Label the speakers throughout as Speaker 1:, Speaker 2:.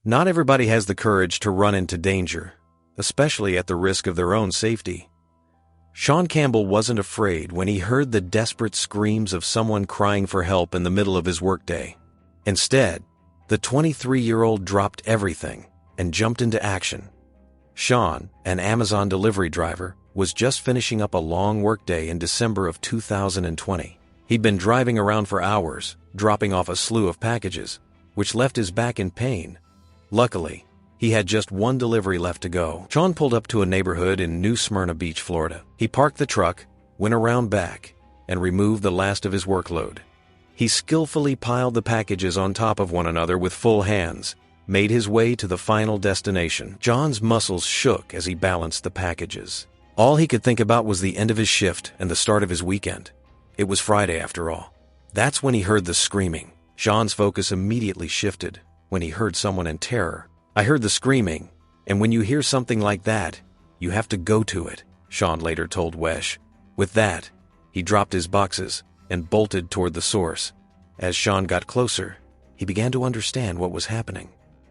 Speaker 1: Not everybody has the courage to run into danger, especially at the risk of their own safety. Sean Campbell wasn't afraid when he heard the desperate screams of someone crying for help in the middle of his workday. Instead, the 23-year-old dropped everything and jumped into action. Sean, an Amazon delivery driver, was just finishing up a long workday in December of 2020. He'd been driving around for hours, dropping off a slew of packages, which left his back in pain. Luckily, he had just one delivery left to go. Sean pulled up to a neighborhood in New Smyrna Beach, Florida. He parked the truck, went around back, and removed the last of his workload. He skillfully piled the packages on top of one another with full hands, made his way to the final destination. John's muscles shook as he balanced the packages. All he could think about was the end of his shift and the start of his weekend. It was Friday after all. That's when he heard the screaming. Sean's focus immediately shifted when he heard someone in terror. "I heard the screaming, and when you hear something like that, you have to go to it," Sean later told Wesh. With that, he dropped his boxes and bolted toward the source. As Sean got closer, he began to understand what was happening.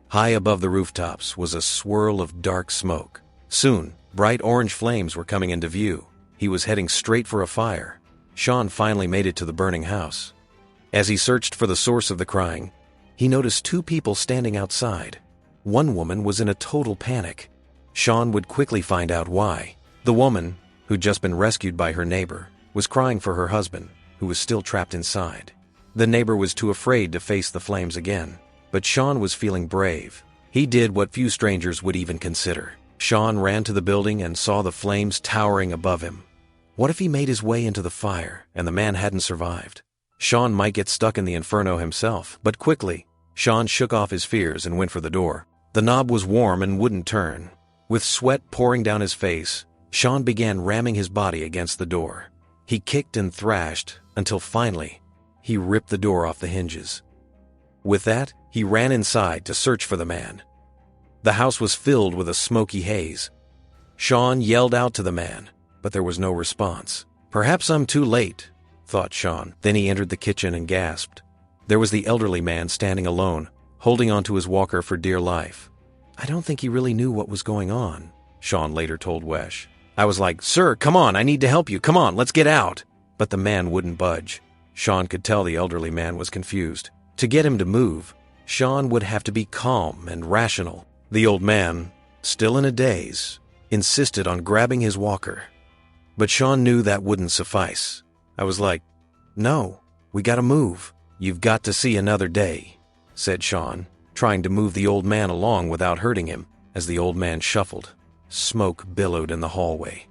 Speaker 1: High above the rooftops was a swirl of dark smoke. Soon, bright orange flames were coming into view. He was heading straight for a fire. Sean finally made it to the burning house. As he searched for the source of the crying, he noticed two people standing outside. One woman was in a total panic. Sean would quickly find out why. The woman, who'd just been rescued by her neighbor, was crying for her husband, who was still trapped inside. The neighbor was too afraid to face the flames again, but Sean was feeling brave. He did what few strangers would even consider. Sean ran to the building and saw the flames towering above him. What if he made his way into the fire and the man hadn't survived? Sean might get stuck in the inferno himself, but quickly, Sean shook off his fears and went for the door. The knob was warm and wouldn't turn. With sweat pouring down his face, Sean began ramming his body against the door. He kicked and thrashed until finally, he ripped the door off the hinges. With that, he ran inside to search for the man. The house was filled with a smoky haze. Sean yelled out to the man, but there was no response. "Perhaps I'm too late," thought Sean. Then he entered the kitchen and gasped. There was the elderly man standing alone, holding onto his walker for dear life. "I don't think he really knew what was going on," Sean later told Wesh. "I was like, 'Sir, come on, I need to help you. Come on, let's get out.' But the man wouldn't budge." Sean could tell the elderly man was confused. To get him to move, Sean would have to be calm and rational. The old man, still in a daze, insisted on grabbing his walker. But Sean knew that wouldn't suffice. "I was like, 'No, we gotta move. You've got to see another day,' said Sean, trying to move the old man along without hurting him. As the old man shuffled, smoke billowed in the hallway.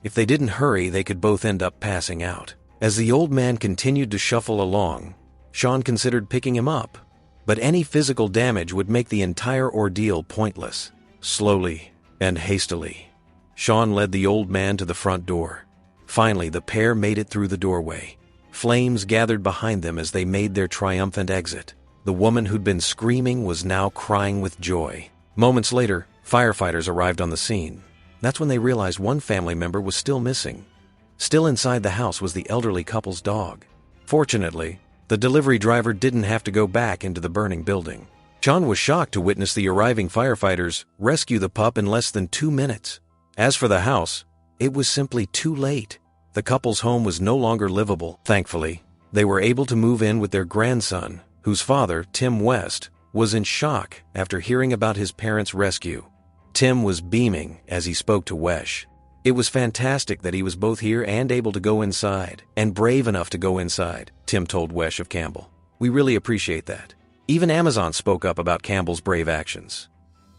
Speaker 1: If they didn't hurry, they could both end up passing out. As the old man continued to shuffle along, Sean considered picking him up, but any physical damage would make the entire ordeal pointless. Slowly and hastily, Sean led the old man to the front door. Finally, the pair made it through the doorway. Flames gathered behind them as they made their triumphant exit. The woman who'd been screaming was now crying with joy. Moments later, firefighters arrived on the scene. That's when they realized one family member was still missing. Still inside the house was the elderly couple's dog. Fortunately, the delivery driver didn't have to go back into the burning building. Sean was shocked to witness the arriving firefighters rescue the pup in less than 2 minutes. As for the house, it was simply too late. The couple's home was no longer livable. Thankfully, they were able to move in with their grandson, whose father, Tim West, was in shock after hearing about his parents' rescue. Tim was beaming as he spoke to Wesh. It was fantastic that he was both here and able to go inside, and brave enough to go inside, Tim told Wesh of Campbell. "We really appreciate that." Even Amazon spoke up about Campbell's brave actions.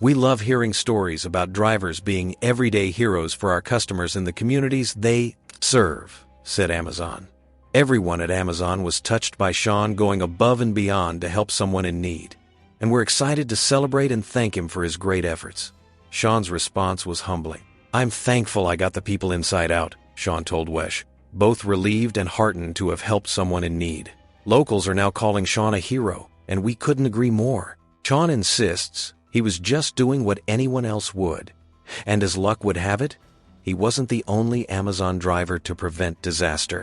Speaker 1: "We love hearing stories about drivers being everyday heroes for our customers in the communities they serve," said Amazon. Everyone at Amazon was touched by Sean going above and beyond to help someone in need, and we're excited to celebrate and thank him for his great efforts. Sean's response was humbling. "I'm thankful I got the people inside out," Sean told Wesh, both relieved and heartened to have helped someone in need. Locals are now calling Sean a hero, and we couldn't agree more. Sean insists he was just doing what anyone else would, and as luck would have it, he wasn't the only Amazon driver to prevent disaster.